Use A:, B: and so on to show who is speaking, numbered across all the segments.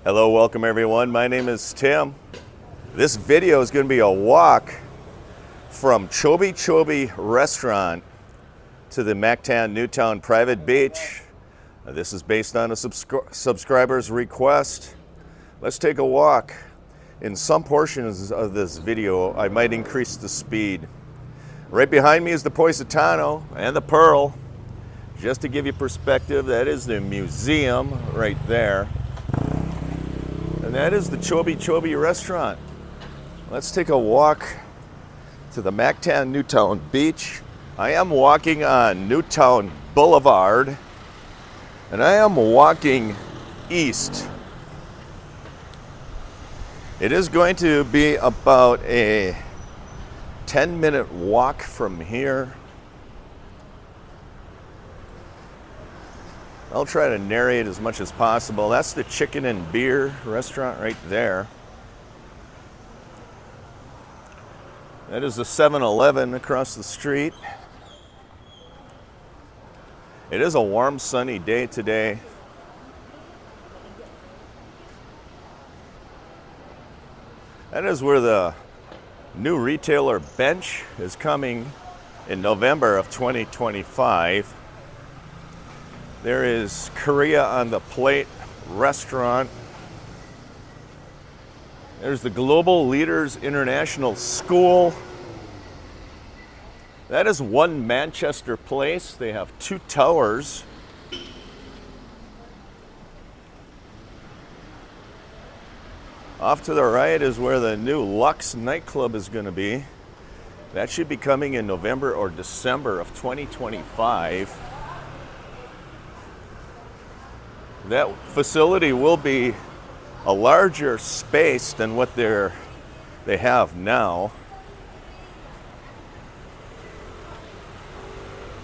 A: Hello, welcome everyone. My name is Tim. This video is going to be a walk from Chobi Chobi Restaurant to the Mactan Newtown private beach. This is based on a subscriber's request. Let's take a walk. In some portions of this video, I might increase the speed. Right behind me is the Positano and the Pearl. Just to give you perspective, that is the museum right there. And that is the Chobi Chobi Restaurant. Let's take a walk to the Mactan Newtown beach. I am walking on Newtown Boulevard, and I am walking east. It is going to be about a 10-minute walk from here. I'll try to narrate as much as possible. That's the Chicken and Beer restaurant right there. That is the 7-Eleven across the street. It is a warm, sunny day today. That is where the new retailer Bench is coming in November of 2025. There is Korea on the Plate restaurant. There's the Global Leaders International School. That is One Manchester Place. They have 2 towers. Off to the right is where the new Lux nightclub is going to be. That should be coming in November or December of 2025. That facility will be a larger space than what they have now.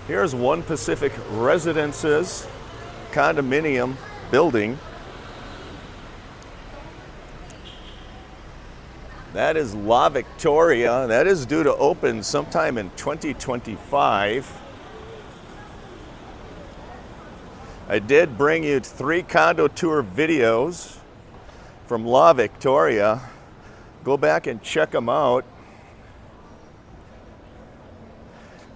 A: Here's One Pacific Residences condominium building. That is La Victoria. That is due to open sometime in 2025. I did bring you 3 condo tour videos from La Victoria. Go back and check them out.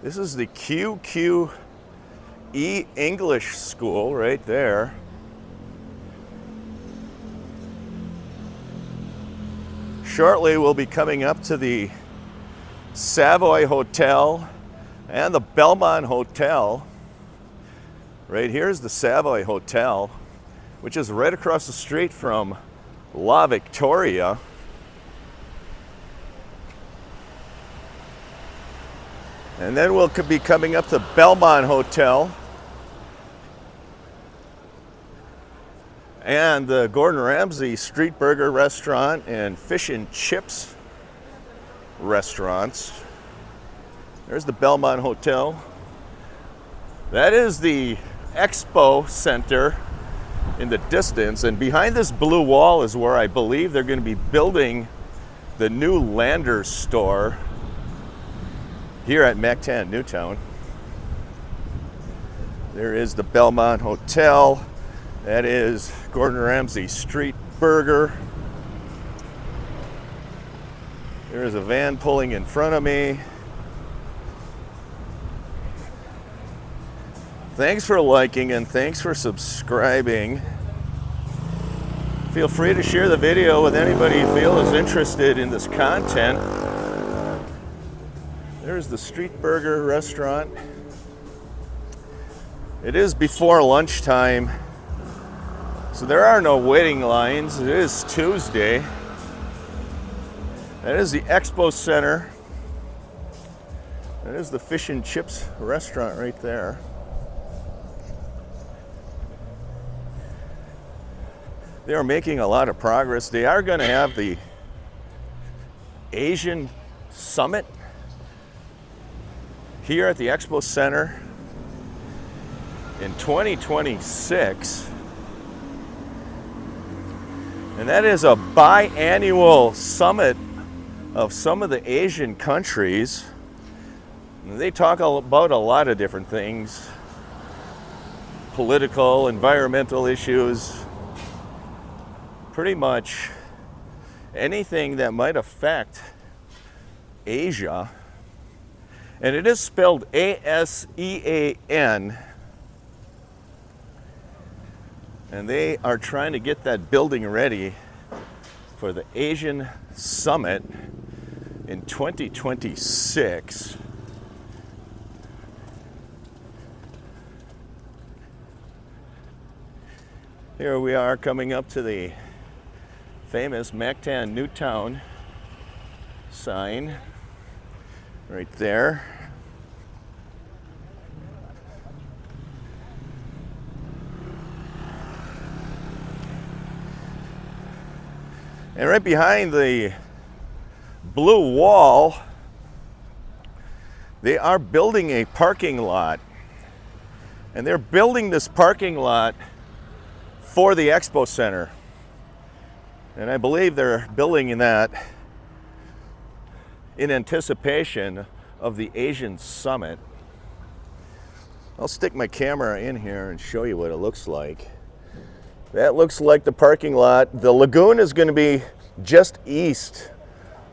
A: This is the QQE English School right there. Shortly we'll be coming up to the Savoy Hotel and the Belmont Hotel. Right here is the Savoy Hotel, which is right across the street from La Victoria. And then we'll be coming up to Belmont Hotel and the Gordon Ramsay Street Burger Restaurant and Fish and Chips restaurants. There's the Belmont Hotel. That is the Expo Center in the distance, and behind this blue wall is where I believe they're going to be building the new Landers store here at Mactan Newtown. There is the Belmont Hotel. That is Gordon Ramsay Street Burger. There is a van pulling in front of me. Thanks for liking and thanks for subscribing. Feel free to share the video with anybody you feel is interested in this content. There's the Street Burger restaurant. It is before lunchtime, so there are no waiting lines. It is Tuesday. That is the Expo Center. That is the Fish and Chips restaurant right there. They are making a lot of progress. They are going to have the Asian Summit here at the Expo Center in 2026. And that is a biannual summit of some of the Asian countries. They talk about a lot of different things. Political, environmental issues, pretty much anything that might affect Asia. And it is spelled ASEAN. And they are trying to get that building ready for the Asian Summit in 2026. Here we are coming up to the famous Mactan Newtown sign right there. And right behind the blue wall, they are building a parking lot. And they're building this parking lot for the Expo Center. And I believe they're building that in anticipation of the Asian Summit. I'll stick my camera in here and show you what it looks like. That looks like the parking lot. The lagoon is going to be just east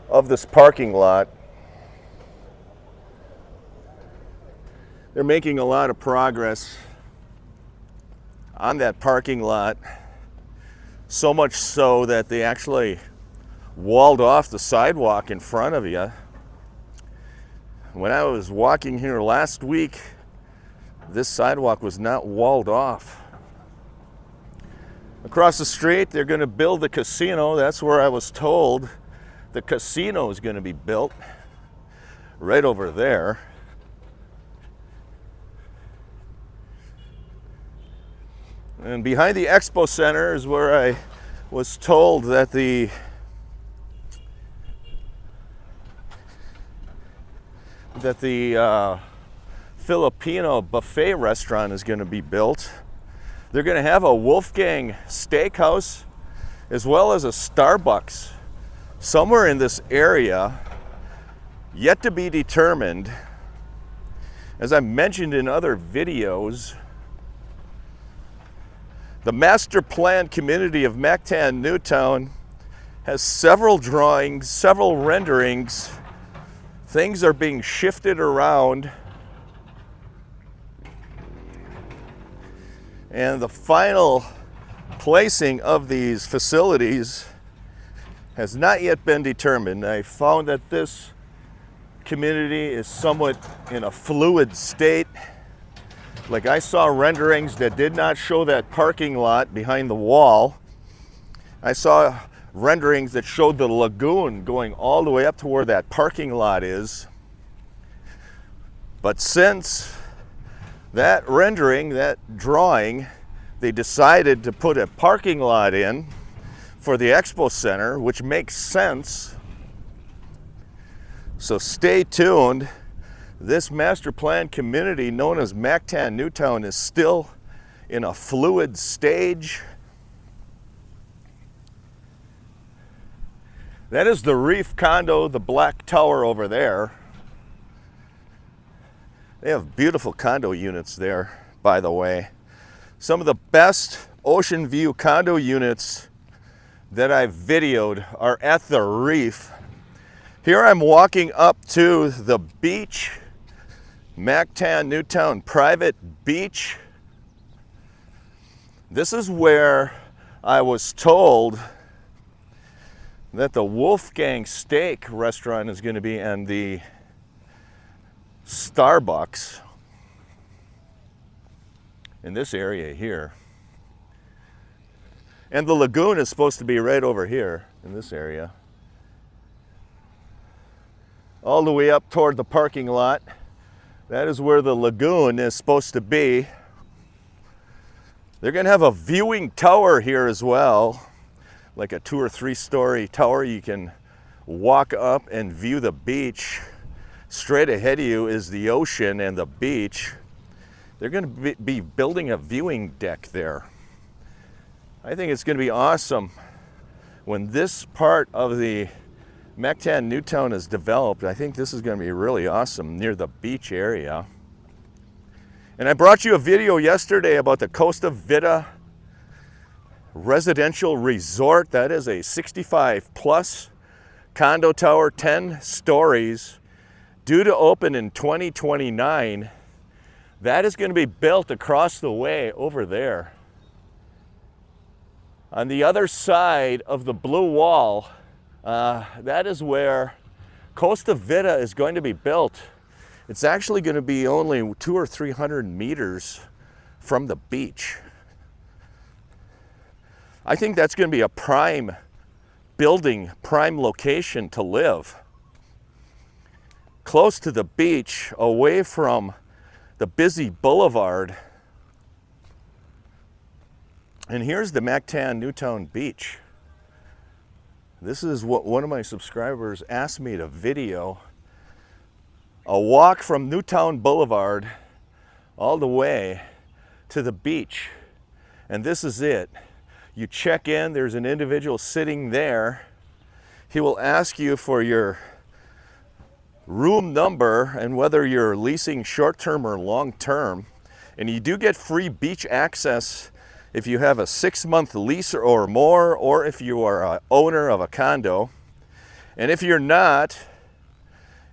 A: of this parking lot. They're making a lot of progress on that parking lot, so much so that they actually walled off the sidewalk in front of you. When I was walking here last week, this sidewalk was not walled off. Across the street, they're going to build the casino. That's where I was told the casino is going to be built, right over there. And behind the Expo Center is where I was told that the Filipino buffet restaurant is going to be built. They're going to have a Wolfgang Steakhouse as well as a Starbucks somewhere in this area, yet to be determined. As I mentioned in other videos, the master plan community of Mactan Newtown has several drawings, several renderings. Things are being shifted around. And the final placing of these facilities has not yet been determined. I found that this community is somewhat in a fluid state. Like, I saw renderings that did not show that parking lot behind the wall. I saw renderings that showed the lagoon going all the way up to where that parking lot is. But since that rendering, that drawing, they decided to put a parking lot in for the Expo Center, which makes sense. So stay tuned. This master plan community known as Mactan Newtown is still in a fluid stage. That is the Reef Condo, the black tower over there. They have beautiful condo units there, by the way. Some of the best ocean view condo units that I've videoed are at the Reef. Here I'm walking up to the beach, Mactan Newtown private beach. This is where I was told that the Wolfgang Steak restaurant is going to be, and the Starbucks in this area here. And the lagoon is supposed to be right over here in this area. All the way up toward the parking lot. That is where the lagoon is supposed to be. They're going to have a viewing tower here as well, like a 2 or 3 story tower. You can walk up and view the beach. Straight ahead of you is the ocean and the beach. They're going to be building a viewing deck there. I think it's going to be awesome when this part of the Mactan Newtown is developed. I think this is going to be really awesome near the beach area. And I brought you a video yesterday about the Costa Vida residential resort. That is a 65 plus condo tower, 10 stories, due to open in 2029. That is going to be built across the way over there. On the other side of the blue wall, that is where Costa Vida is going to be built. It's actually going to be only 200 or 300 meters from the beach. I think that's going to be a prime building, prime location to live. Close to the beach, away from the busy boulevard. And here's the Mactan Newtown beach. This is what one of my subscribers asked me to video. A walk from Newtown Boulevard all the way to the beach. And this is it. You check in, there's an individual sitting there. He will ask you for your room number and whether you're leasing short-term or long-term. And you do get free beach access if you have a 6-month lease or more, or if you are an owner of a condo. And if you're not,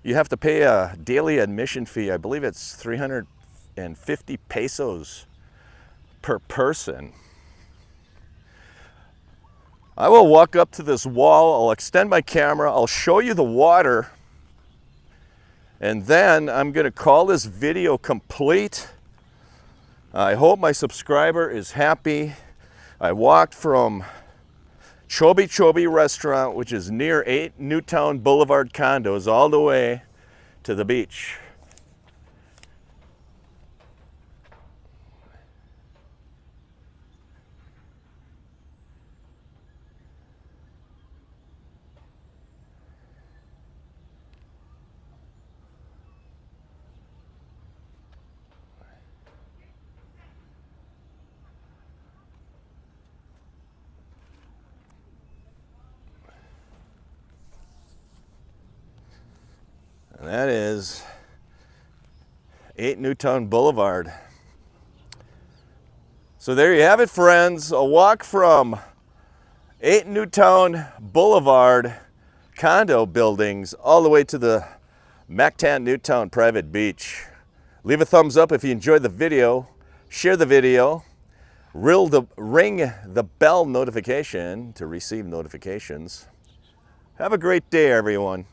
A: you have to pay a daily admission fee. I believe it's 350 pesos per person. I will walk up to this wall, I'll extend my camera, I'll show you the water, and then I'm going to call this video complete. I hope my subscriber is happy. I walked from Chobi Chobi restaurant, which is near 8 Newtown Boulevard condos, all the way to the beach. And that is 8 Newtown Boulevard. So there you have it, friends. A walk from 8 Newtown Boulevard condo buildings all the way to the Mactan Newtown private beach. Leave a thumbs up if you enjoyed the video. Share the video. Ring the bell notification to receive notifications. Have a great day, everyone.